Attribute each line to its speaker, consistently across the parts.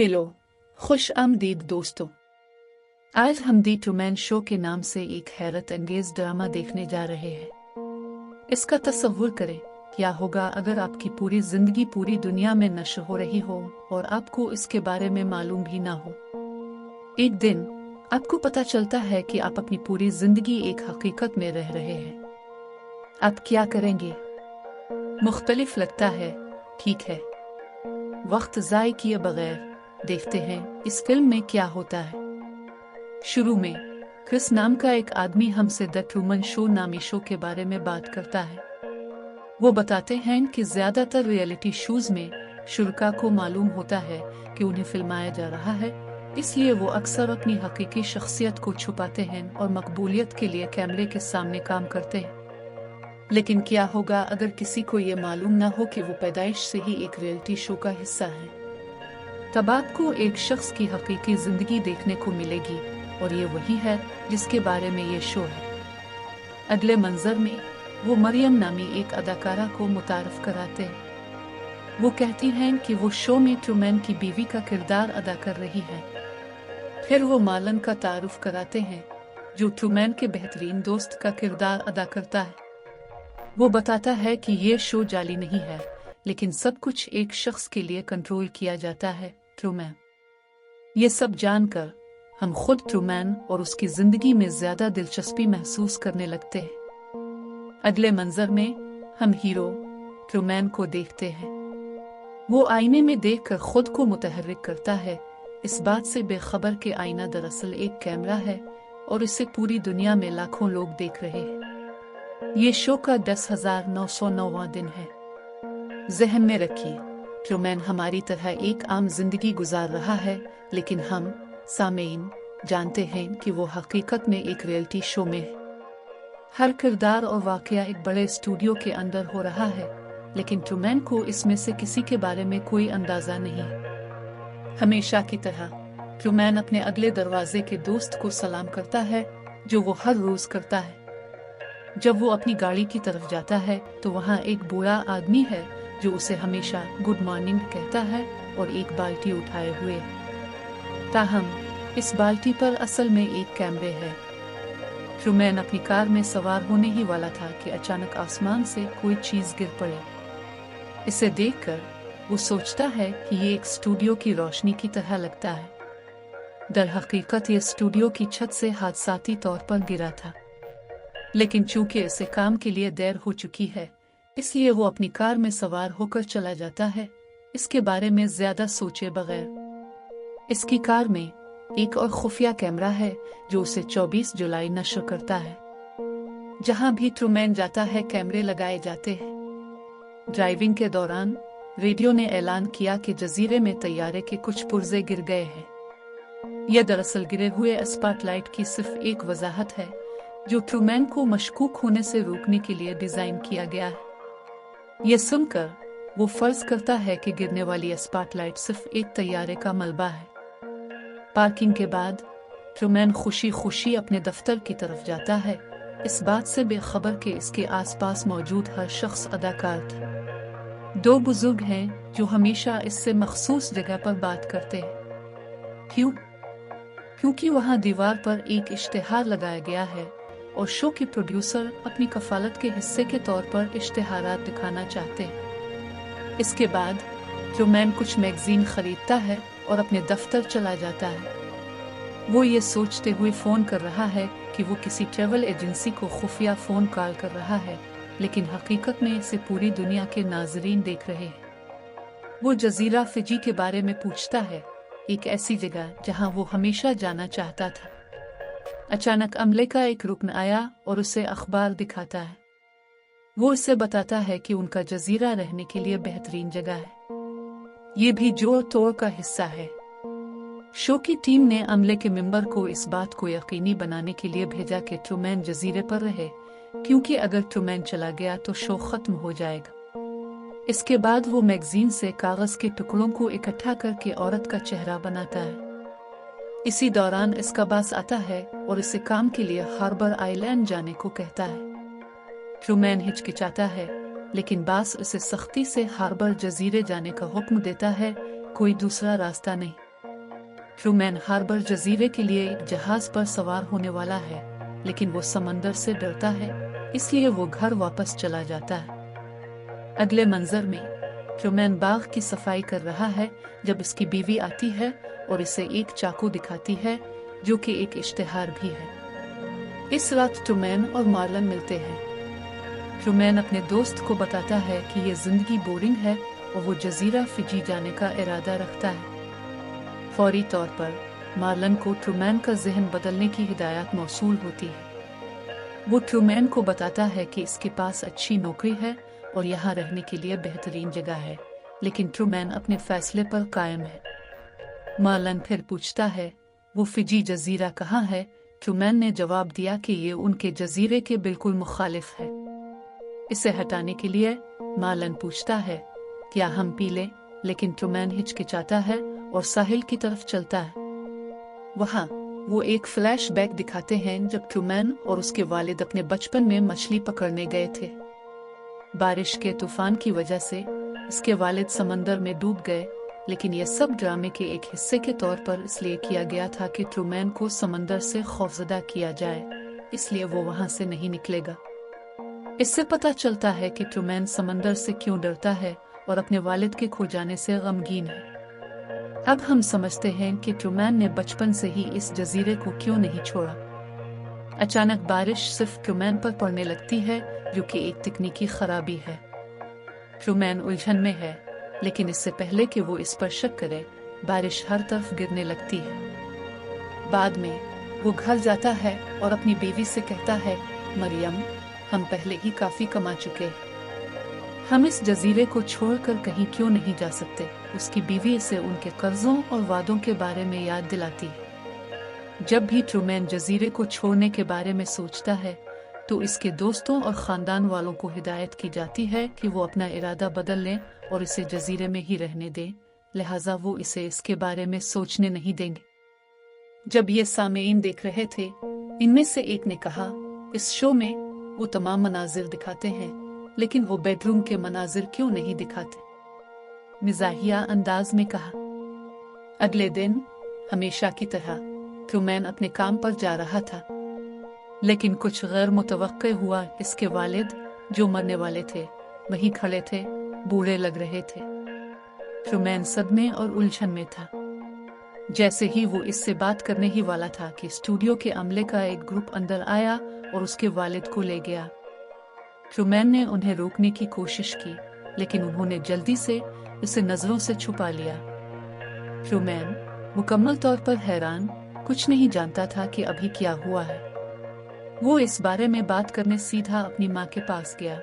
Speaker 1: Hello, खुश आमदीद दोस्तों। आज हम दी ट्रूमैन शो के नाम से एक हैरत अंगेज ड्रामा देखने जा रहे हैं। इसका तसव्वुर करें, क्या होगा अगर आपकी पूरी जिंदगी पूरी दुनिया में नशर हो रही हो और आपको इसके बारे में मालूम भी ना हो। एक दिन आपको पता चलता है कि आप अपनी पूरी जिंदगी एक हकीकत में रह रहे हैं। आप क्या करेंगे? मुख्तलिफ लगता है, ठीक है। वक्त ज़ाय किए बगैर देखते हैं इस फिल्म में क्या होता है। शुरू में क्रिस नाम का एक आदमी हमसे द ट्रूमन शो नामी शो के बारे में बात करता है। वो बताते हैं कि ज्यादातर रियलिटी शोज में शुरका को मालूम होता है कि उन्हें फिल्माया जा रहा है, इसलिए वो अक्सर अपनी हकीकी शख्सियत को छुपाते हैं और मकबूलियत के लिए कैमरे के सामने काम करते हैं। लेकिन क्या होगा अगर किसी को ये मालूम ना हो कि वो पैदाइश से ही एक रियलिटी शो का हिस्सा है? तब आपको एक शख्स की हकीकी जिंदगी देखने को मिलेगी और ये वही है जिसके बारे में ये शो है। अगले मंजर में वो मरियम नामी एक अदाकारा को मुतारफ कराते हैं। वो कहती हैं कि वो शो में ट्रूमैन की बीवी का किरदार अदा कर रही है। फिर वो मालन का तारुफ कराते हैं जो ट्रूमैन के बेहतरीन दोस्त का किरदार अदा करता है। वो बताता है कि ये शो जाली नहीं है, लेकिन सब कुछ एक शख्स के लिए कंट्रोल किया जाता है, ट्रूमैन। ये सब जानकर हम खुद ट्रूमैन और उसकी जिंदगी में ज्यादा दिलचस्पी महसूस करने लगते हैं। अगले मंजर में हम हीरो ट्रूमैन को देखते हैं। वो आईने में देखकर खुद को मुतहर्रिक करता है, इस बात से बेखबर के आईना दरअसल एक कैमरा है और इसे पूरी दुनिया में लाखों लोग देख रहे हैं। ये शो का 10,909वां दिन है। जहन में रखिए, ट्रूमैन हमारी तरह एक आम जिंदगी गुजार रहा है, लेकिन हम सामेईन जानते हैं कि वो हकीकत में एक रियलिटी शो में है। हर किरदार और वाकया एक बड़े स्टूडियो के अंदर हो रहा है, लेकिन ट्रूमैन को इसमें से किसी के बारे में कोई अंदाजा नहीं है। हमेशा की तरह ट्रूमैन अपने अगले दरवाजे के दोस्त को सलाम करता है, जो वो हर रोज करता है। जब वो अपनी गाड़ी की तरफ जाता है तो वहाँ एक बूढ़ा आदमी है जो उसे हमेशा गुड मॉर्निंग कहता है और एक बाल्टी उठाए हुए है। ताहम इस बाल्टी पर असल में एक कैमरे है। ट्रूमैन अपनी कार में सवार होने ही वाला था कि अचानक आसमान से कोई चीज गिर पड़े। इसे देखकर वो सोचता है कि ये एक स्टूडियो की रोशनी की तरह लगता है। दर हकीकत ये स्टूडियो की छत से हादसाती तौर पर गिरा था, लेकिन चूंकि इसे काम के लिए देर हो चुकी है, इसलिए वो अपनी कार में सवार होकर चला जाता है, इसके बारे में ज्यादा सोचे बगैर। इसकी कार में एक और खुफिया कैमरा है जो उसे 24 जुलाई नशर करता है। जहां भी ट्रूमैन जाता है कैमरे लगाए जाते हैं। ड्राइविंग के दौरान रेडियो ने ऐलान किया कि जजीरे में तैयारे के कुछ पुर्जे गिर गए हैं। यह दरअसल गिरे हुए स्पॉटलाइट की सिर्फ एक वजाहत है जो ट्रूमैन को मशकूक होने से रोकने के लिए डिजाइन किया गया है। यह सुनकर वो फर्ज करता है कि गिरने वाली स्पॉटलाइट सिर्फ एक तैयारे का मलबा है। पार्किंग के बाद ट्रूमैन खुशी खुशी अपने दफ्तर की तरफ जाता है, इस बात से बेखबर कि इसके आसपास मौजूद हर शख्स अदाकार था। दो बुजुर्ग हैं जो हमेशा इससे मखसूस जगह पर बात करते हैं। क्योंकि वहां दीवार पर एक इश्तिहार लगाया गया है और शो के प्रोड्यूसर अपनी कफालत के हिस्से के तौर पर इश्तिहारात दिखाना चाहते हैं। इसके बाद ट्रूमैन कुछ मैगजीन खरीदता है और अपने दफ्तर चला जाता है। वो ये सोचते हुए फोन कर रहा है कि वो किसी ट्रैवल एजेंसी को खुफिया फोन कॉल कर रहा है, लेकिन हकीकत में इसे पूरी दुनिया के नाजरीन देख रहे हैं। वो जजीरा फिजी के बारे में पूछता है, एक ऐसी जगह जहां वो हमेशा जाना चाहता था। अचानक अमले का एक रुकन आया और उसे अखबार दिखाता है। वो उसे बताता है कि उनका जजीरा रहने के लिए बेहतरीन जगह है। ये भी जो टूर का हिस्सा है। शो की टीम ने अमले के मेंबर को इस बात को यकीनी बनाने के लिए भेजा कि ट्रूमैन जजीरे पर रहे, क्योंकि अगर ट्रूमैन चला गया तो शो खत्म हो जाएगा। इसके बाद वो मैगजीन से कागज के टुकड़ों को इकट्ठा करके औरत का चेहरा बनाता है। इसी दौरान इसका बास आता है और इसे काम के लिए हार्बर आइलैंड जाने को कहता है। ट्रूमैन हिचकिचाता है, लेकिन बास उसे सख्ती से हार्बर जजीरे जाने का हुक्म देता है, कोई दूसरा रास्ता नहीं। ट्रूमैन हार्बर जजीरे के लिए एक जहाज पर सवार होने वाला है, लेकिन वो समंदर से डरता है, इसलिए वो घर वापस चला जाता है। अगले मंजर में ट्रूमैन बाग की सफाई कर रहा है जब इसकी बीवी आती है और इसे एक चाकू दिखाती है, जो कि एक इश्तिहार भी है। इस रात ट्रूमैन और मार्लन मिलते हैं। ट्रूमैन अपने दोस्त को बताता है कि ये जिंदगी बोरिंग है और वो जजीरा फिजी जाने का इरादा रखता है। फौरी तौर पर मार्लन को ट्रूमैन का जहन बदलने की हिदायत मौसूल होती है। वो ट्रूमैन को बताता है कि इसके पास अच्छी नौकरी है और यहाँ रहने के लिए बेहतरीन जगह है, लेकिन ट्रूमैन अपने फैसले पर कायम है। मार्लन फिर पूछता है वो फिजी जजीरा कहाँ है। ट्रूमैन ने जवाब दिया कि ये उनके जजीरे के बिल्कुल मुखालिफ है। इसे हटाने के लिए मार्लन पूछता है क्या हम पी लें, लेकिन ट्रूमैन हिचकिचाता है और साहिल की तरफ चलता है। वहाँ वो एक फ्लैशबैक दिखाते हैं जब ट्रूमैन और उसके वालिद अपने बचपन में मछली पकड़ने गए थे। बारिश के तूफान की वजह से इसके वालिद समंदर में डूब गए, लेकिन यह सब ड्रामे के एक हिस्से के तौर पर इसलिए किया गया था कि ट्रूमैन को समंदर से खौफजदा किया जाए, इसलिए वो वहां से नहीं निकलेगा। इससे पता चलता है कि ट्रूमैन समंदर से क्यों डरता है और अपने वालिद के खो जाने से गमगीन है। अब हम समझते हैं कि ट्रूमैन ने बचपन से ही इस जजीरे को क्यों नहीं छोड़ा। अचानक बारिश सिर्फ ट्रूमैन पर पड़ने लगती है, जो कि एक तकनीकी खराबी है। ट्रूमैन उलझन में है, लेकिन इससे पहले कि वो इस पर शक करे, बारिश हर तरफ गिरने लगती है। बाद में वो घर जाता है और अपनी बीवी से कहता है, मरियम, हम पहले ही काफी कमा चुके हैं, हम इस जजीरे को छोड़कर कहीं क्यों नहीं जा सकते। उसकी बीवी इसे उनके कर्जों और वादों के बारे में याद दिलाती है। जब भी ट्रूमैन जजीरे को छोड़ने के बारे में सोचता है तो इसके दोस्तों और खानदान वालों को हिदायत की जाती है कि वो अपना इरादा बदल लें और इसे जजीरे में ही रहने दें, लिहाजा वो इसे इसके बारे में सोचने नहीं देंगे। जब ये सामेईन देख रहे थे, इनमें से एक ने कहा, इस शो में वो तमाम मनाजिर दिखाते हैं, लेकिन वो बेडरूम के मनाजिर क्यों नहीं दिखाते। मिजाहिया अंदाज में कहा। अगले दिन हमेशा की तरह ट्रूमैन अपने काम पर जा रहा था, लेकिन कुछ गैर मुतवक्के हुआ। इसके वालिद जो मरने वाले थे वहीं खड़े थे, बूढ़े लग रहे थे। ट्रूमैन सदमे और उलझन में था। जैसे ही वो इससे बात करने ही वाला था कि स्टूडियो के अमले का एक ग्रुप अंदर आया और उसके वालिद को ले गया। ट्रूमैन ने उन्हें रोकने की कोशिश की, लेकिन उन्होंने जल्दी से उसे नजरों से छुपा लिया। ट्रूमैन मुकम्मल तौर पर हैरान, कुछ नहीं जानता था कि अभी क्या हुआ है। वो इस बारे में बात करने सीधा अपनी माँ के पास गया।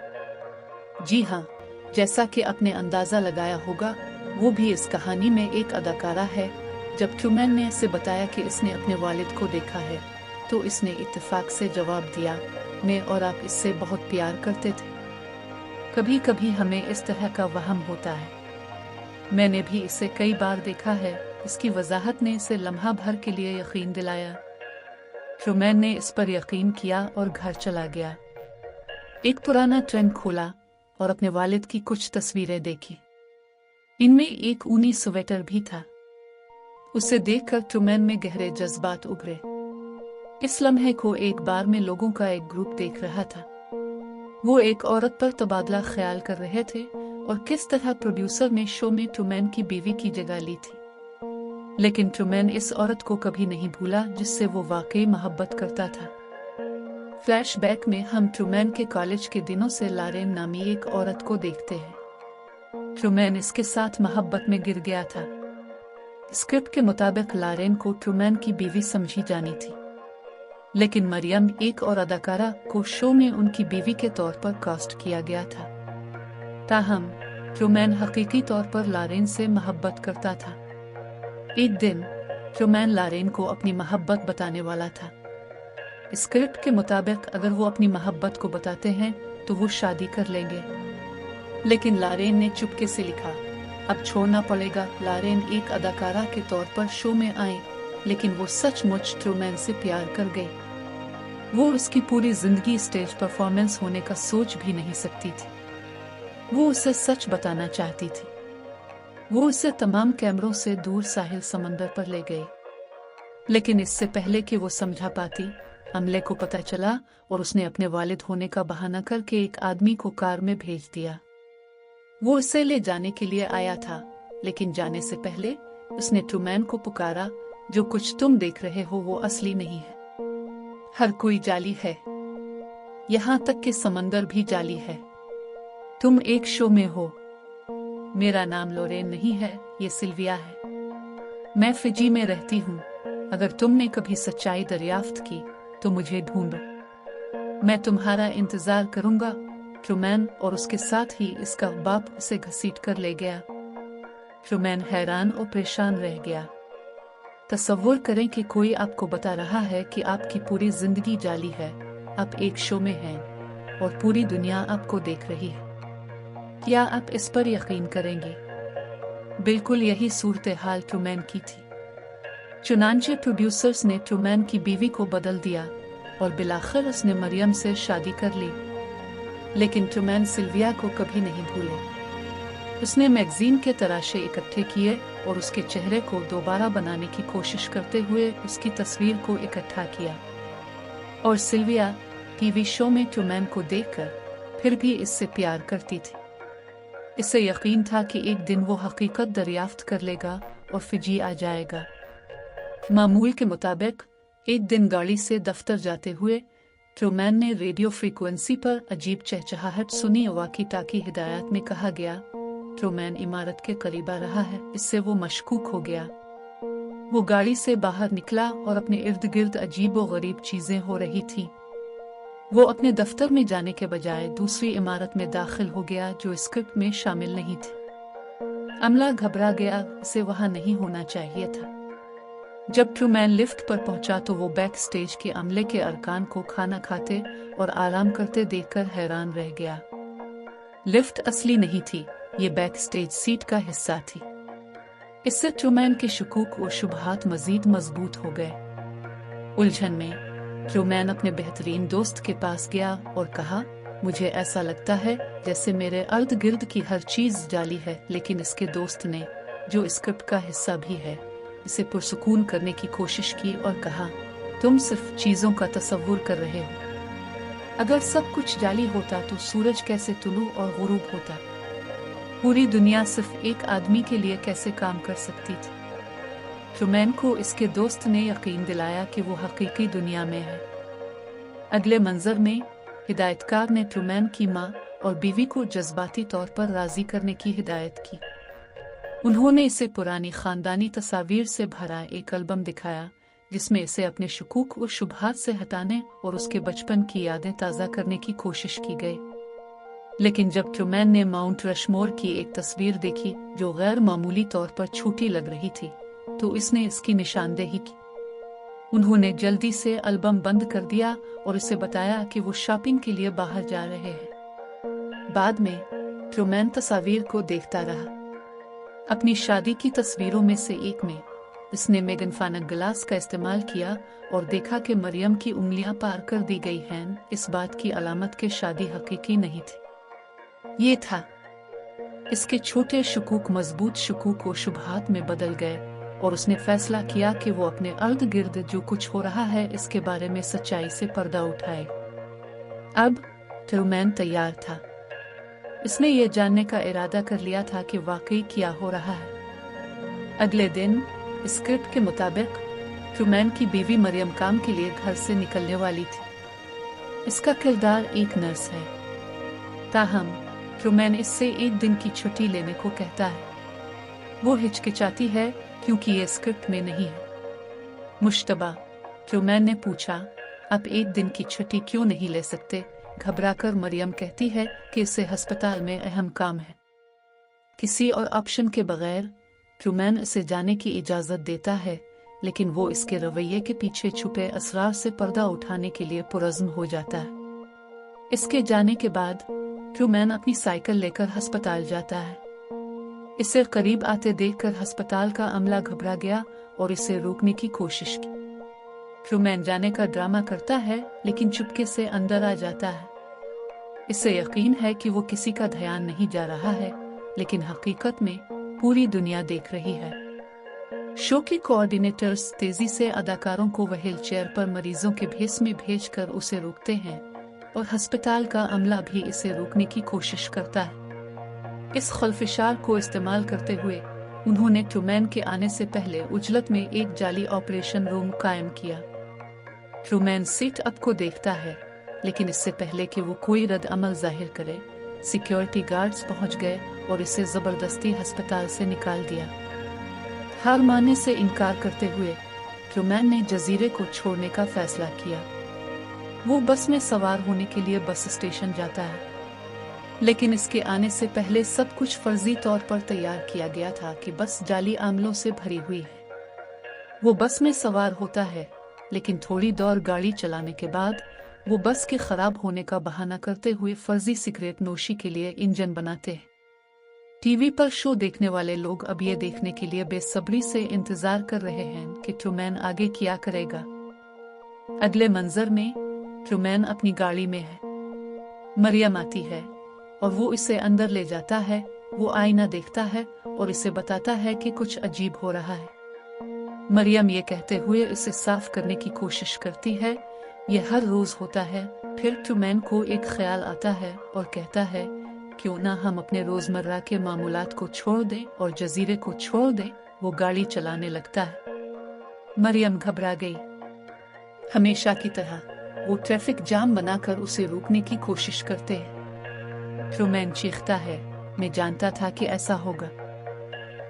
Speaker 1: जी हाँ, जैसा कि आपने अंदाजा लगाया होगा, वो भी इस कहानी में एक अदाकारा है। जब ट्रूमैन ने इसे बताया कि इसने अपने वालिद को देखा है, तो इसने इत्तेफाक से जवाब दिया, मैं और आप इससे बहुत प्यार करते थे। कभी कभी हमें इस तरह का वहम होता है। मैंने भी इसे कई बार देखा है। इसकी वजाहत ने इसे लम्हा भर के लिए यकीन दिलाया। ट्रूमैन ने इस पर यकीन किया और घर चला गया। एक पुराना ट्रेंड खोला और अपने वालिद की कुछ तस्वीरें देखी। इनमें एक ऊनी स्वेटर भी था। उसे देखकर ट्रूमैन में गहरे जज्बात उभरे। इस लम्हे को एक बार में लोगों का एक ग्रुप देख रहा था। वो एक औरत पर तबादला ख्याल कर रहे थे और किस तरह प्रोड्यूसर ने शो में ट्रूमैन की बीवी की जगह ली थी। लेकिन ट्रूमैन इस औरत को कभी नहीं भूला जिससे वो वाकई मोहब्बत करता था। फ्लैशबैक में हम ट्रूमैन के कॉलेज के दिनों से लारेन नामी एक औरत को देखते हैं। ट्रूमैन इसके साथ मोहब्बत में गिर गया था। स्क्रिप्ट के मुताबिक लारेन को ट्रूमैन की बीवी समझी जानी थी, लेकिन मरियम एक और अदाकारा को शो में उनकी बीवी के तौर पर कास्ट किया गया था। ताहम ट्रूमैन हकीकी तौर पर लारेन से मोहब्बत करता था। एक दिन ट्रूमैन लारेन को अपनी मोहब्बत बताने वाला था। स्क्रिप्ट के मुताबिक अगर वो अपनी मोहब्बत को बताते हैं तो वो शादी कर लेंगे, लेकिन लारेन ने चुपके से लिखा, अब छोड़ना पड़ेगा। लारेन एक अदाकारा के तौर पर शो में आई, लेकिन वो सचमुच ट्रूमैन से प्यार कर गई। वो उसकी पूरी जिंदगी स्टेज परफॉर्मेंस होने का सोच भी नहीं सकती थी। वो उसे सच बताना चाहती थी। वो उसे तमाम कैमरों से दूर साहिल समंदर पर ले गई। लेकिन इससे पहले कि वो समझा पाती, अमले को पता चला और उसने अपने वालिद होने का बहाना करके एक आदमी को कार में भेज दिया। वो उसे ले जाने के लिए आया था, लेकिन जाने से पहले उसने ट्रूमैन को पुकारा, जो कुछ तुम देख रहे हो वो असली नहीं है। हर कोई जाली है, यहाँ तक कि समंदर भी जाली है। तुम एक शो में हो। मेरा नाम लोरेन नहीं है, ये सिल्विया है। मैं फिजी में रहती हूँ। अगर तुमने कभी सच्चाई दरियाफ्त की तो मुझे ढूंढो। मैं तुम्हारा इंतजार करूंगा। ट्रूमैन और उसके साथ ही इसका बाप उसे घसीट कर ले गया। ट्रूमैन हैरान और परेशान रह गया। तसव्वुर करें कि कोई आपको बता रहा है कि आपकी पूरी जिंदगी जाली है, आप एक शो में हैं और पूरी दुनिया आपको देख रही है। क्या आप इस पर यकीन करेंगे? बिल्कुल यही सूरत हाल ट्रूमैन की थी। चुनांचे प्रोड्यूसर्स ने ट्रूमैन की बीवी को बदल दिया और बिलाखिर उसने मरियम से शादी कर ली। लेकिन ट्रूमैन सिल्विया को कभी नहीं भूले। उसने मैगजीन के तराशे इकट्ठे किए और उसके चेहरे को दोबारा बनाने की कोशिश करते हुए उसकी तस्वीर को इकट्ठा किया। और सिल्विया टीवी शो में ट्रूमैन को देखकर फिर भी इससे प्यार करती थी। इसे यकीन था कि एक दिन वो हकीकत दरियाफ्त कर लेगा और फिजी आ जाएगा। मामूल के मुताबिक एक दिन गाड़ी से दफ्तर जाते हुए ट्रूमैन ने रेडियो फ्रीक्वेंसी पर अजीब चहचहाहट सुनी। वाकी टाकी हिदायत में कहा गया, ट्रूमैन इमारत के करीब आ रहा है। इससे वो मशकूक हो गया। वो गाड़ी से बाहर निकला और अपने इर्द गिर्द अजीब और गरीब चीजें हो रही थी। वो अपने दफ्तर में जाने के बजाय दूसरी इमारत में दाखिल हो गया जो स्क्रिप्ट में शामिल नहीं थी। अमला घबरा गया, उसे वहां नहीं होना चाहिए था। जब ट्रूमैन लिफ्ट पर पहुंचा तो वो बैक स्टेज के अमले के अरकान को खाना खाते और आराम करते देखकर हैरान रह गया। लिफ्ट असली नहीं थी, ये बैक स्टेज सीट का हिस्सा थी। इससे ट्रूमैन के शुकूक और शुबहात मजीद मजबूत हो गए। उलझन में ट्रूमैन अपने बेहतरीन दोस्त के पास गया और कहा, मुझे ऐसा लगता है जैसे मेरे अर्द गिर्द की हर चीज जाली है। लेकिन इसके दोस्त ने, जो स्क्रिप्ट का हिस्सा भी है, इसे पुरसुकून करने की कोशिश की और कहा, तुम सिर्फ चीजों का तसव्वुर कर रहे हो। अगर सब कुछ जाली होता तो सूरज कैसे तुलू और गुरूब होता? पूरी दुनिया सिर्फ एक आदमी के लिए कैसे काम कर सकती थी? ट्रूमैन को इसके दोस्त ने यकीन दिलाया कि वो हकीकी दुनिया में है। अगले मंजर में हिदायतकार ने ट्रूमैन की माँ और बीवी को जज्बाती तौर पर राजी करने की हिदायत की। उन्होंने इसे पुरानी खानदानी तस्वीर से भरा एक एल्बम दिखाया, जिसमें इसे अपने शुकूक और शुबहात से हटाने और उसके बचपन की यादें ताज़ा करने की कोशिश की गई। लेकिन जब ट्रूमैन ने माउंट रशमोर की एक तस्वीर देखी जो गैर मामूली तौर पर छोटी लग रही थी, तो इसने इसकी निशानदेही की। उन्होंने जल्दी से एल्बम बंद कर दिया और इसे बताया कि वो शॉपिंग के लिए बाहर जा रहे हैं। बाद में ट्रूमैन तस्वीर को देखता रहा। अपनी शादी की तस्वीरों में से एक में इसने मैग्नीफाइंग ग्लास का इस्तेमाल किया और देखा कि मरियम की उंगलियां पार कर दी गई हैं। इस बात की अलामत कि शादी हकीकी नहीं थी। ये था। इसके छोटे शुकूक मजबूत शुकूक और शुबहात में बदल गए और उसने फैसला किया कि वो अपने अर्द गिर्द जो कुछ हो रहा है इसके बारे में सच्चाई से पर्दा उठाए। अब ट्रूमैन तैयार था। इसने ये जानने का इरादा कर लिया था कि वाकई क्या हो रहा है। अगले दिन स्क्रिप्ट के मुताबिक ट्रूमैन की बीवी मरियम काम के लिए घर से निकलने वाली थी। इसका किरदार एक नर्स है। ताहम ट्रूमैन इससे एक दिन की छुट्टी लेने को कहता है। वो हिचकिचाती है क्योंकि ये स्क्रिप्ट में नहीं है। मुश्तबा ट्रूमैन ने पूछा, आप एक दिन की छुट्टी क्यों नहीं ले सकते? घबराकर मरियम कहती है कि इसे अस्पताल में अहम काम है। किसी और ऑप्शन के बगैर ट्रूमैन इसे जाने की इजाजत देता है, लेकिन वो इसके रवैये के पीछे छुपे असरार से पर्दा उठाने के लिए पुरज़्म हो जाता है। इसके जाने के बाद ट्रूमैन अपनी साइकिल लेकर अस्पताल जाता है। इसे करीब आते देखकर अस्पताल का अमला घबरा गया और इसे रोकने की कोशिश की। ट्रूमैन जाने का ड्रामा करता है, लेकिन चुपके से अंदर आ जाता है। इसे यकीन है कि वो किसी का ध्यान नहीं जा रहा है, लेकिन हकीकत में पूरी दुनिया देख रही है। शो के कोऑर्डिनेटर्स तेजी से अदाकारों को व्हील चेयर पर मरीजों के भेस में भेजकर उसे रोकते हैं और अस्पताल का अमला भी इसे रोकने की कोशिश करता है। इस खलफिशार को इस्तेमाल करते हुए उन्होंने ट्रूमैन के आने से पहले उजलत में एक जाली ऑपरेशन रूम कायम किया। ट्रूमैन सीट अप को देखता है, लेकिन इससे पहले कि वो कोई रद्द अमल जाहिर करे, सिक्योरिटी गार्ड्स पहुंच गए और इसे जबरदस्ती अस्पताल से निकाल दिया। हार मानने से इनकार करते हुए ट्रूमैन ने जजीरे को छोड़ने का फैसला किया। वो बस में सवार होने के लिए बस स्टेशन जाता है, लेकिन इसके आने से पहले सब कुछ फर्जी तौर पर तैयार किया गया था कि बस जाली आमलों से भरी हुई है। वो बस में सवार होता है, लेकिन थोड़ी देर गाड़ी चलाने के बाद वो बस के खराब होने का बहाना करते हुए फर्जी सिगरेट नोशी के लिए इंजन बनाते हैं। टीवी पर शो देखने वाले लोग अब ये देखने के लिए बेसब्री से इंतजार कर रहे हैं कि ट्रूमैन आगे क्या करेगा। अगले मंजर में ट्रूमैन अपनी गाड़ी में है। मरियम आती है और वो इसे अंदर ले जाता है। वो आईना देखता है और इसे बताता है कि कुछ अजीब हो रहा है। मरियम ये कहते हुए इसे साफ करने की कोशिश करती है, ये हर रोज होता है। फिर ट्रूमैन को एक ख्याल आता है और कहता है, क्यों ना हम अपने रोजमर्रा के मामूलात को छोड़ दें और जजीरे को छोड़ दें। वो गाड़ी चलाने लगता है। मरियम घबरा गई। हमेशा की तरह वो ट्रैफिक जाम बनाकर उसे रोकने की कोशिश करते हैं। ट्रूमैन चीखता है, मैं जानता था कि ऐसा होगा।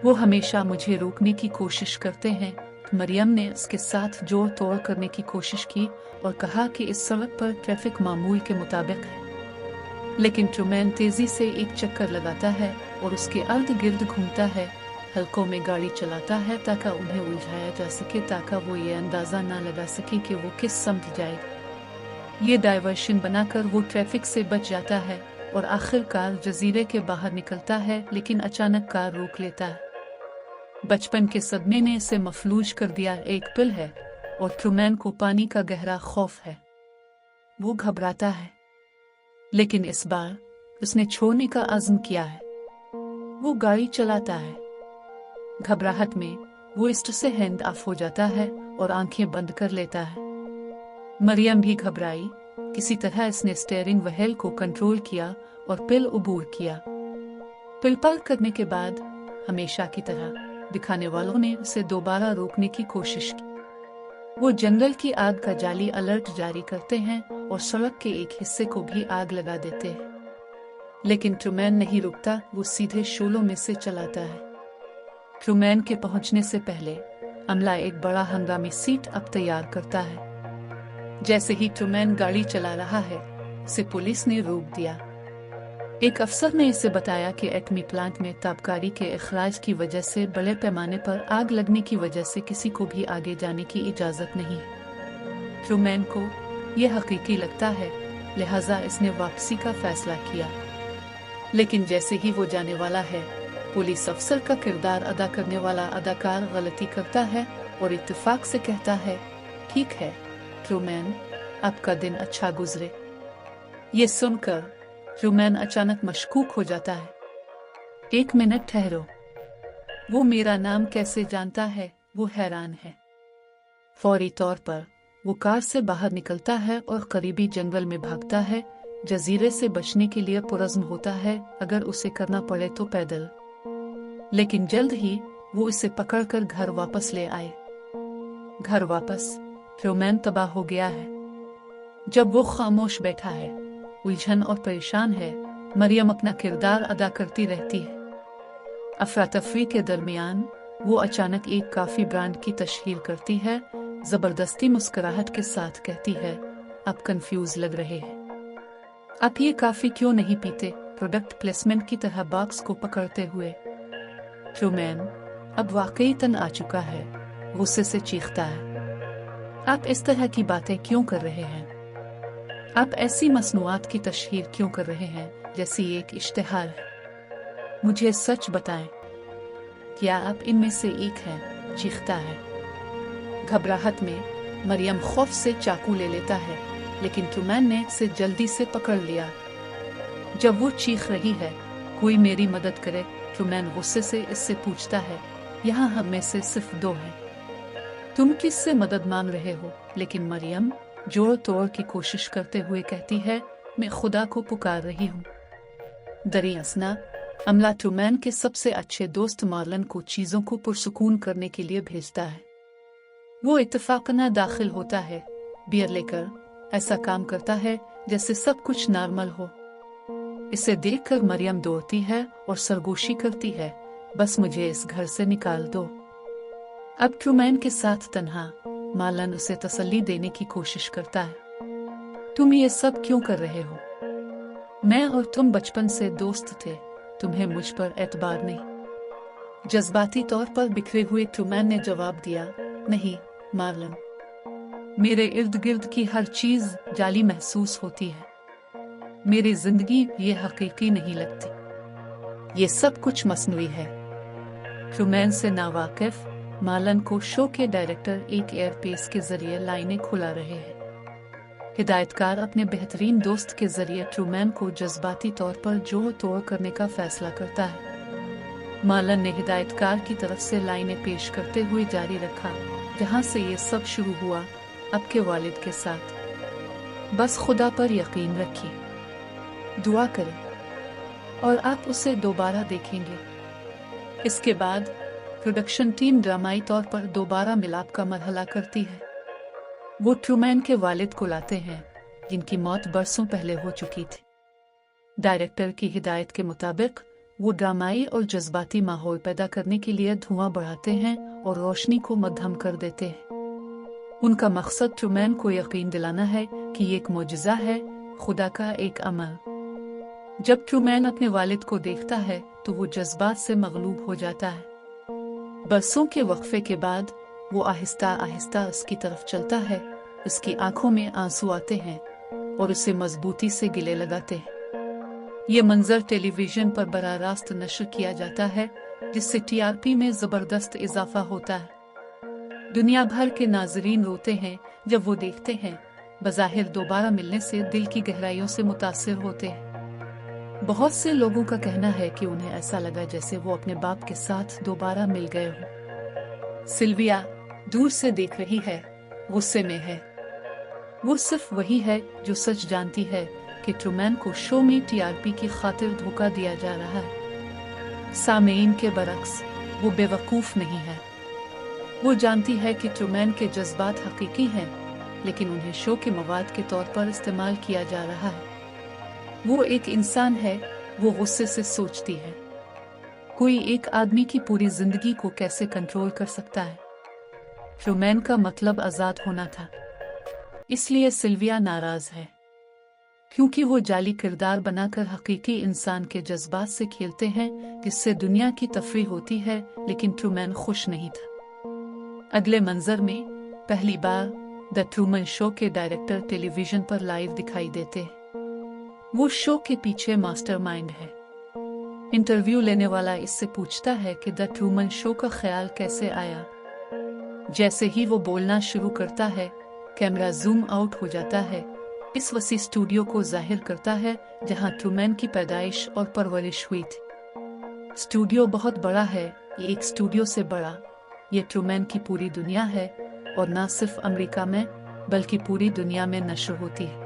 Speaker 1: वो हमेशा मुझे रोकने की कोशिश करते हैं। मरियम ने उसके साथ जोड़ तोड़ करने की कोशिश की और कहा कि इस सड़क पर ट्रैफिक मामूल के मुताबिक है। लेकिन ट्रूमैन तेजी से एक चक्कर लगाता है और उसके अर्द गिर्द घूमता है, हल्कों में गाड़ी चलाता है ताकि उन्हें उलझाया जा सके, ताकि वो ये अंदाजा ना लगा सके कि वो किस समत जाएगा। ये डाइवर्शन बनाकर वो ट्रैफिक से बच जाता है और आखिरकार जजीरे के बाहर निकलता है, लेकिन अचानक कार रोक लेता है। बचपन के सदमे ने इसे मफलूज कर दिया एक पिल है और ट्रूमैन को पानी का गहरा खौफ है। वो घबराता है, लेकिन इस बार उसने छोड़ने का अज़्म किया है। वो गाड़ी चलाता है। घबराहट में वो इस्ट से हैंड ऑफ हो जाता है और आंखें बंद कर लेता है। मरियम भी घबराई। किसी तरह इसने स्टीयरिंग व्हील को कंट्रोल किया और पिल अबूर किया। पिल पार करने के बाद हमेशा की तरह दिखाने वालों ने उसे दोबारा रोकने की कोशिश की। वो जंगल की आग का जाली अलर्ट जारी करते हैं और सड़क के एक हिस्से को भी आग लगा देते हैं, लेकिन ट्रूमैन नहीं रुकता। वो सीधे शोलों में से चलाता है। ट्रूमैन के पहुंचने से पहले अमला एक बड़ा हंगामी सीट अप तैयार करता है। जैसे ही ट्रूमैन गाड़ी चला रहा है, उसे पुलिस ने रोक दिया। एक अफसर ने इसे बताया कि एटमी प्लांट में ताबकारी के अखराज की वजह से बड़े पैमाने पर आग लगने की वजह से किसी को भी आगे जाने की इजाजत नहीं है। ट्रूमैन को यह हकीकी लगता है, लिहाजा इसने वापसी का फैसला किया। लेकिन जैसे ही वो जाने वाला है, पुलिस अफसर का किरदार अदा करने वाला अदाकार गलती करता है और इत्तेफाक से कहता है, ठीक है ट्रूमैन, आपका दिन अच्छा गुजरे। ये सुनकर ट्रूमैन अचानक मशकूक हो जाता है। एक मिनट ठहरो, वो मेरा नाम कैसे जानता है? वो हैरान है। फौरी तौर पर वो कार से बाहर निकलता है और करीबी जंगल में भागता है। जजीरे से बचने के लिए पुरज़्म होता है, अगर उसे करना पड़े तो पैदल। लेकिन जल्द ही वो इसे पकड़कर घर वापस ले आए। घर वापस ट्रूमैन तबाह हो गया है। जब वो खामोश बैठा है, उलझन और परेशान है, मरियम अपना किरदार अदा करती रहती है। अफरा तफरी के दरमियान वो अचानक एक कॉफी ब्रांड की तशहीर करती है। जबरदस्ती मुस्कुराहट के साथ कहती है, आप कंफ्यूज लग रहे हैं, आप ये कॉफी क्यों नहीं पीते? प्रोडक्ट प्लेसमेंट की तरह बॉक्स को पकड़ते हुए। ट्रूमैन अब वाकई तन आ चुका है, गुस्से से चीखता है, आप इस तरह की बातें क्यों कर रहे हैं? आप ऐसी मसनूआत की तशहीर क्यों कर रहे हैं जैसी एक इश्तिहार है? मुझे सच बताएं, क्या आप इनमें से एक हैं? चीखता है। घबराहट में मरियम खौफ से चाकू ले लेता है, लेकिन ट्रूमैन ने इसे जल्दी से पकड़ लिया। जब वो चीख रही है, कोई मेरी मदद करे, ट्रूमैन गुस्से से इससे पूछता है, यहाँ हम में से सिर्फ 2 हैं। तुम किससे मदद मांग रहे हो? लेकिन मरियम जोर तोड़ की कोशिश करते हुए कहती है, मैं खुदा को पुकार रही हूँ। दरअसल अमला ट्रूमैन के सबसे अच्छे दोस्त मार्लन को चीजों को पुरसुकून करने के लिए भेजता है। वो इत्तेफाकन दाखिल होता है, बियर लेकर, ऐसा काम करता है जैसे सब कुछ नॉर्मल हो। इसे देखकर मरियम दौड़ती है और सरगोशी करती है, बस मुझे इस घर से निकाल दो। अब ट्रूमैन के साथ तन्हा मार्लन उसे तसल्ली देने की कोशिश करता है, तुम ये सब क्यों कर रहे हो? मैं और तुम बचपन से दोस्त थे, तुम्हें मुझ पर एतबार नहीं। जज्बाती तौर पर बिखरे हुए ट्रूमैन ने जवाब दिया, नहीं मार्लन, मेरे इर्द गिर्द की हर चीज जाली महसूस होती है, मेरी जिंदगी ये हकीकी नहीं लगती, ये सब कुछ मसनूई है। ट्रूमैन से नावाकिफ मार्लन को शो के डायरेक्टर एक एयरपेस के जरिए लाइनें खुला रहे हैं। हिदायतकार अपने बेहतरीन दोस्त के जरिए ट्रूमैन को जज्बाती तौर पर जोड़ तोड़ करने का फैसला करता है। मार्लन ने हिदायतकार की तरफ से लाइनें पेश करते हुए जारी रखा, जहां से ये सब शुरू हुआ, आपके वालिद के साथ। बस खुदा पर यकीन रखिए, दुआ करें और आप उसे दोबारा देखेंगे। इसके बाद प्रोडक्शन टीम ड्रामाई तौर पर दोबारा मिलाप का मरहला करती है। वो ट्रूमैन के वालिद को लाते हैं, जिनकी मौत बरसों पहले हो चुकी थी। डायरेक्टर की हिदायत के मुताबिक वो ड्रामाई और जज्बाती माहौल पैदा करने के लिए धुआं बढ़ाते हैं और रोशनी को मध्यम कर देते हैं। उनका मकसद ट्रूमैन को यकीन दिलाना है कि ये एक मौजज़ा है, खुदा का एक अमल। जब ट्रूमैन अपने वालिद को देखता है तो वो जज्बात से मगलूब हो जाता है। बरसों के वक्फे के बाद वो आहिस्ता आहिस्ता उसकी तरफ चलता है, उसकी आंखों में आंसू आते हैं और उसे मजबूती से गिले लगाते हैं। ये मंजर टेलीविजन पर बराह रास्त नशर किया जाता है, जिससे टीआरपी में जबरदस्त इजाफा होता है। दुनिया भर के नाजरीन रोते हैं जब वो देखते हैं, बज़ाहिर दोबारा मिलने से दिल की गहराइयों से मुतासिर होते हैं। बहुत से लोगों का कहना है कि उन्हें ऐसा लगा जैसे वो अपने बाप के साथ दोबारा मिल गए हों। सिल्विया दूर से देख रही है, गुस्से में है। वो सिर्फ वही है जो सच जानती है कि ट्रूमैन को शो में टीआरपी की खातिर धोखा दिया जा रहा है। सामेईन के बरक्स वो बेवकूफ नहीं है। वो जानती है कि ट्रूमैन के जज्बात हकीकी हैं, लेकिन उन्हें शो के मवाद के तौर पर इस्तेमाल किया जा रहा है। वो एक इंसान है, वो गुस्से से सोचती है। कोई एक आदमी की पूरी जिंदगी को कैसे कंट्रोल कर सकता है? ट्रूमैन का मतलब आजाद होना था, इसलिए सिल्विया नाराज है, क्योंकि वो जाली किरदार बनाकर हकीकी इंसान के जज्बात से खेलते हैं, जिससे दुनिया की तफरीह होती है, लेकिन ट्रूमैन खुश नहीं था। अगले मंजर में पहली बार द ट्रूमन शो के डायरेक्टर टेलीविजन पर लाइव दिखाई देते हैं। वो शो के पीछे मास्टरमाइंड है। इंटरव्यू लेने वाला इससे पूछता है कि द ट्रूमन शो का ख्याल कैसे आया। जैसे ही वो बोलना शुरू करता है, कैमरा जूम आउट हो जाता है, इस वसी स्टूडियो को जाहिर करता है जहां ट्रूमैन की पैदाइश और परवरिश हुई थी। स्टूडियो बहुत बड़ा है, ये एक स्टूडियो से बड़ा, ये ट्रूमैन की पूरी दुनिया है और न सिर्फ अमेरिका में बल्कि पूरी दुनिया में नशर होती है।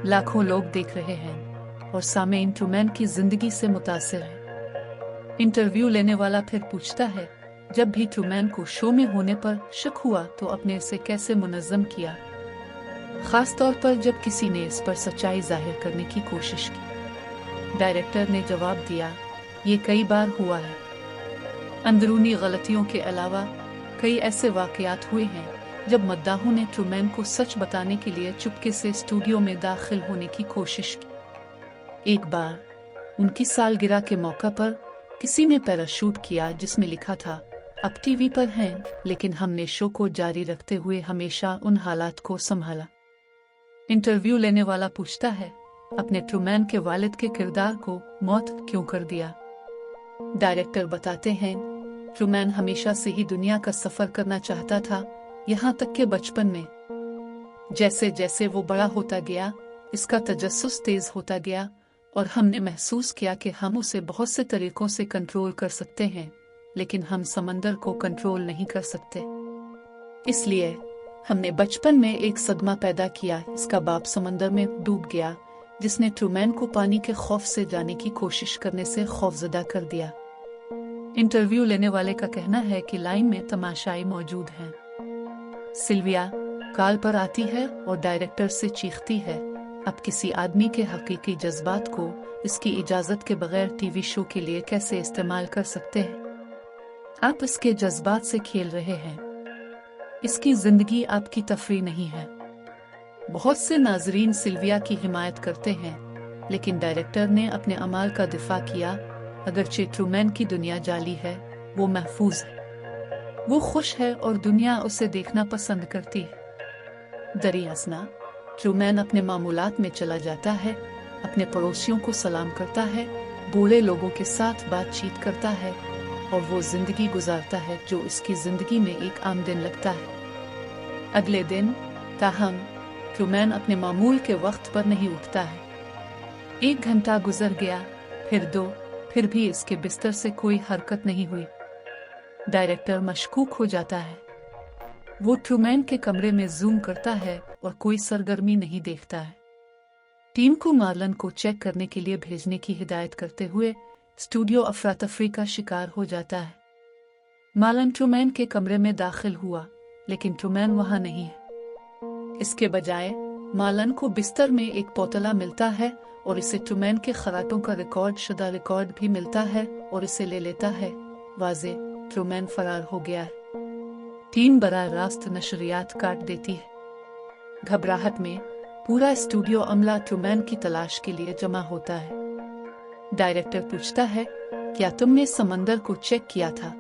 Speaker 1: लाखों लोग देख रहे हैं और सामेईन ट्रूमैन की जिंदगी से मुतासिर है। इंटरव्यू लेने वाला फिर पूछता है, जब भी ट्रूमैन को शो में होने पर शक हुआ तो अपने से कैसे मुनज़्ज़म किया, खास तौर पर जब किसी ने इस पर सच्चाई जाहिर करने की कोशिश की। डायरेक्टर ने जवाब दिया, ये कई बार हुआ है। अंदरूनी गलतियों के अलावा कई ऐसे वाकयात हुए हैं जब मद्दाहों ने ट्रूमैन को सच बताने के लिए चुपके से स्टूडियो में दाखिल होने की कोशिश की। एक बार उनकी सालगिरह के मौका पर किसी ने पैराशूट किया जिसमें लिखा था, अब टीवी पर हैं, लेकिन हमने शो को जारी रखते हुए हमेशा उन हालात को संभाला। इंटरव्यू लेने वाला पूछता है, अपने ट्रूमैन के वालिद के किरदार को मौत क्यों कर दिया? डायरेक्टर बताते हैं, ट्रूमैन हमेशा से ही दुनिया का सफर करना चाहता था, यहाँ तक के बचपन में। जैसे जैसे वो बड़ा होता गया, इसका तजस्सुस तेज होता गया और हमने महसूस किया कि हम उसे बहुत से तरीकों से कंट्रोल कर सकते हैं, लेकिन हम समंदर को कंट्रोल नहीं कर सकते। इसलिए हमने बचपन में एक सदमा पैदा किया। इसका बाप समंदर में डूब गया, जिसने ट्रूमैन को पानी के खौफ से जाने की कोशिश करने से खौफजदा कर दिया। इंटरव्यू लेने वाले का कहना है कि लाइन में तमाशाई मौजूद हैं। सिल्विया कॉल पर आती है और डायरेक्टर से चीखती है, आप किसी आदमी के हकीकी जज्बात को इसकी इजाजत के बगैर टीवी शो के लिए कैसे इस्तेमाल कर सकते हैं? आप इसके जज्बात से खेल रहे हैं। इसकी जिंदगी आपकी तफरीह नहीं है। बहुत से नाजरीन सिल्विया की हिमायत करते हैं, लेकिन डायरेक्टर ने अपने अमाल का दिफा किया। अगरचे ट्रूमैन की दुनिया जाली है, वो महफूज है, वो खुश है और दुनिया उसे देखना पसंद करती है। दरियासना ट्रूमैन अपने मामूलात में चला जाता है, अपने पड़ोसियों को सलाम करता है, बूढ़े लोगों के साथ बातचीत करता है और वो जिंदगी गुजारता है जो इसकी जिंदगी में एक आम दिन लगता है। अगले दिन ताहम ट्रूमैन अपने मामूल के वक्त पर नहीं उठता है। 1 घंटा गुजर गया, फिर 2, फिर भी इसके बिस्तर से कोई हरकत नहीं हुई। डायरेक्टर मशकूक हो जाता है। वो ट्रूमैन के कमरे में जूम करता है और कोई सरगर्मी नहीं देखता है। टीम को मार्लन को चेक करने के लिए भेजने की हिदायत करते हुए स्टूडियो अफरा तफरी का शिकार हो जाता है। मार्लन ट्रूमैन के कमरे में दाखिल हुआ, लेकिन ट्रूमैन वहां नहीं है। इसके बजाय मार्लन को बिस्तर में एक पोतला मिलता है और इसे ट्रूमैन के खराटों का रिकॉर्ड शुदा रिकॉर्ड भी मिलता है और इसे ले लेता है। वाज़े ट्रूमैन फरार हो गया है। टीम बराह रास्त नशरियात काट देती है। घबराहट में पूरा स्टूडियो अमला ट्रूमैन की तलाश के लिए जमा होता है। डायरेक्टर पूछता है, क्या तुमने समंदर को चेक किया था?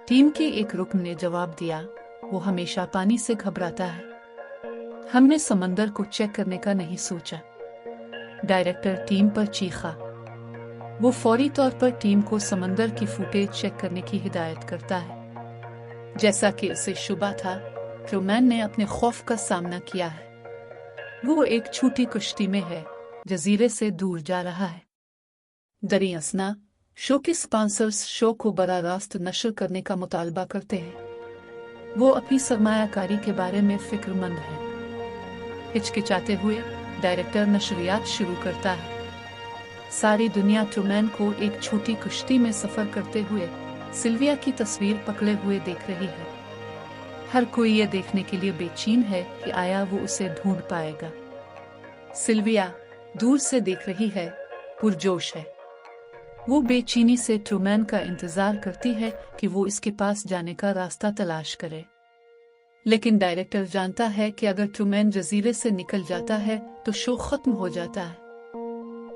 Speaker 1: टीम के एक रुकन ने जवाब दिया, वो हमेशा पानी से घबराता है, हमने समंदर को चेक करने का नहीं सोचा। डायरेक्टर टीम पर चीखा। वो फौरी तौर पर टीम को समंदर की फुटेज चेक करने की हिदायत करता है। जैसा कि उसे शुबा था, ट्रूमैन ने अपने खौफ का सामना किया है। वो एक छोटी कश्ती में है, जजीरे से दूर जा रहा है। दरियासना शो के स्पॉन्सर्स शो को बराह रास्त नशर करने का मुतालबा करते हैं। वो अपनी सरमायाकारी के बारे में फिक्रमंद है। हिचकिचाते हुए डायरेक्टर नशरियात शुरू करता है। सारी दुनिया ट्रूमैन को एक छोटी कश्ती में सफर करते हुए सिल्विया की तस्वीर पकड़े हुए देख रही है। हर कोई ये देखने के लिए बेचैन है कि आया वो उसे ढूंढ पाएगा। सिल्विया दूर से देख रही है, पुरजोश है। वो बेचैनी से ट्रूमैन का इंतजार करती है कि वो इसके पास जाने का रास्ता तलाश करे। लेकिन डायरेक्टर जानता है कि अगर ट्रूमैन जजीरे से निकल जाता है तो शो खत्म हो जाता है।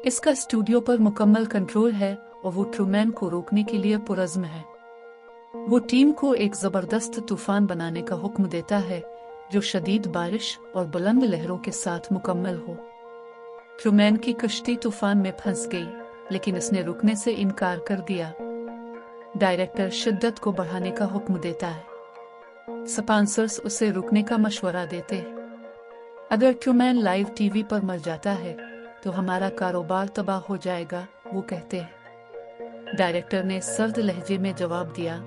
Speaker 1: इसका स्टूडियो पर मुकम्मल कंट्रोल है और वो ट्रूमैन को रोकने के लिए पुरज़्म है। वो टीम को एक जबरदस्त तूफान बनाने का हुक्म देता है जो शदीद बारिश और बुलंद लहरों के साथ मुकम्मल हो। ट्रूमैन की कश्ती तूफान में फंस गई, लेकिन इसने रुकने से इनकार कर दिया। डायरेक्टर शिद्दत को बढ़ाने का हुक्म देता है। स्पॉन्सर्स उसे रुकने का मशवरा देते हैं। अगर ट्रूमैन लाइव टीवी पर मर जाता है तो हमारा कारोबार तबाह हो जाएगा, वो कहते हैं। डायरेक्टर ने सर्द लहजे में जवाब दिया,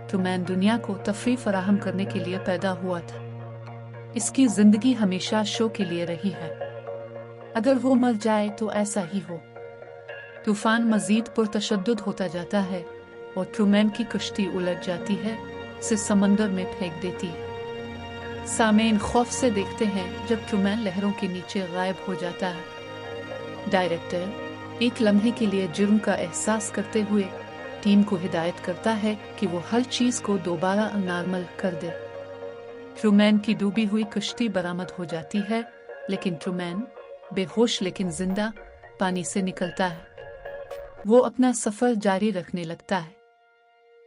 Speaker 1: ट्रूमैन दुनिया को तफरीह फराहम करने के लिए पैदा हुआ था। इसकी जिंदगी हमेशा शो के लिए रही है। अगर वो मर जाए तो ऐसा ही हो। तूफान मजीद पुरतशद्दुद होता जाता है और ट्रूमैन की कश्ती उलट जाती है, उसे समंदर में फेंक देती है। सामेन खौफ से देखते हैं जब ट्रूमैन लहरों के नीचे गायब हो जाता है। डायरेक्टर एक लम्हे के लिए जुर्म का एहसास करते हुए टीम को हिदायत करता है कि वो हर चीज को दोबारा नॉर्मल कर दे। ट्रूमैन की डूबी हुई कश्ती बरामद हो जाती है, लेकिन ट्रूमैन बेहोश लेकिन जिंदा पानी से निकलता है। वो अपना सफर जारी रखने लगता है।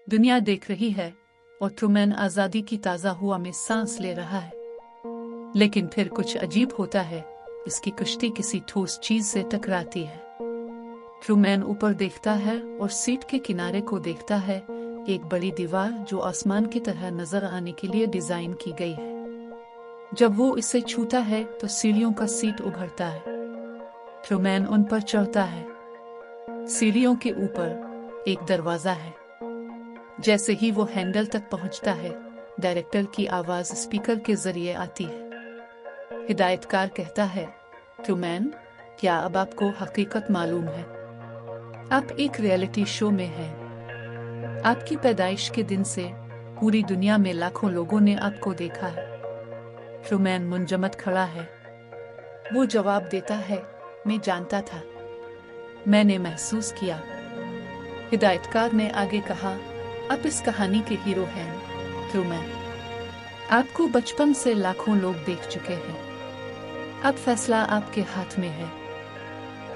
Speaker 1: दुनिया देख रही है और ट्रूमैन आजादी की ताजा हवा में सांस ले रहा है। लेकिन फिर कुछ अजीब होता है, इसकी कश्ती किसी ठोस चीज से टकराती है। ट्रूमैन ऊपर देखता है और सीट के किनारे को देखता है, एक बड़ी दीवार जो आसमान की तरह नजर आने के लिए डिजाइन की गई है। जब वो इसे छूता है तो सीढ़ियों का सीट उभरता है। ट्रूमैन उन पर चढ़ता है। सीढ़ियों के ऊपर एक दरवाजा है। जैसे ही वो हैंडल तक पहुंचता है, डायरेक्टर की आवाज स्पीकर के जरिए आती है। हिदायतकार कहता है, ट्रूमैन, क्या अब आपको हकीकत मालूम है? आप एक रियलिटी शो में हैं। आपकी पैदाइश के दिन से पूरी दुनिया में लाखों लोगों ने आपको देखा है। ट्रूमैन मुंजमद खड़ा है। वो जवाब देता है, मैं जानता था, मैंने महसूस किया। हिदायतकार ने आगे कहा, आप इस कहानी के हीरो हैं, ट्रूमैन। आपको बचपन से लाखों लोग देख चुके हैं। अब फैसला आपके हाथ में है।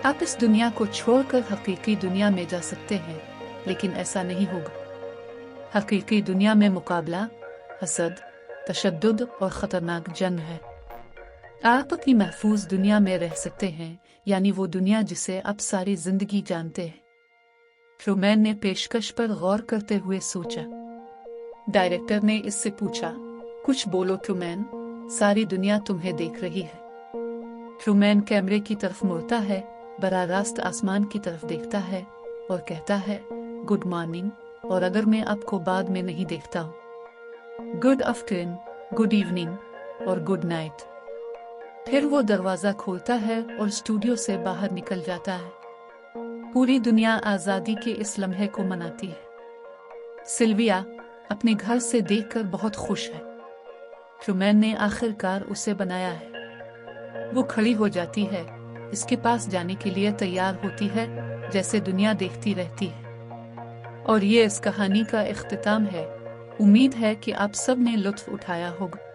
Speaker 1: आप इस दुनिया को छोड़कर हकीकी दुनिया में जा सकते हैं, लेकिन ऐसा नहीं होगा। हकीकी दुनिया में मुकाबला, हसद, तशद्दुद और खतरनाक जंग है। आप अपनी महफूज दुनिया में रह सकते हैं, यानी वो दुनिया जिसे आप सारी जिंदगी जानते हैं। ट्रूमैन ने पेशकश पर गौर करते हुए सोचा। डायरेक्टर ने इससे पूछा, कुछ बोलो ट्रूमैन, सारी दुनिया तुम्हें देख रही है। ट्रूमैन कैमरे की तरफ मुड़ता है, बराह रास्त आसमान की तरफ देखता है और कहता है, गुड मॉर्निंग, और अगर मैं आपको बाद में नहीं देखता हूँ, गुड आफ्टरनून, गुड इवनिंग और गुड नाइट। फिर वो दरवाजा खोलता है और स्टूडियो से बाहर निकल जाता है। पूरी दुनिया आजादी के इस लम्हे को मनाती है। सिल्विया अपने घर से देखकर बहुत खुश है। ट्रूमैन ने आखिरकार उसे बनाया है। वो खड़ी हो जाती है, इसके पास जाने के लिए तैयार होती है, जैसे दुनिया देखती रहती है। और ये इस कहानी का इख्तिताम है। उम्मीद है कि आप सब ने लुत्फ उठाया होगा।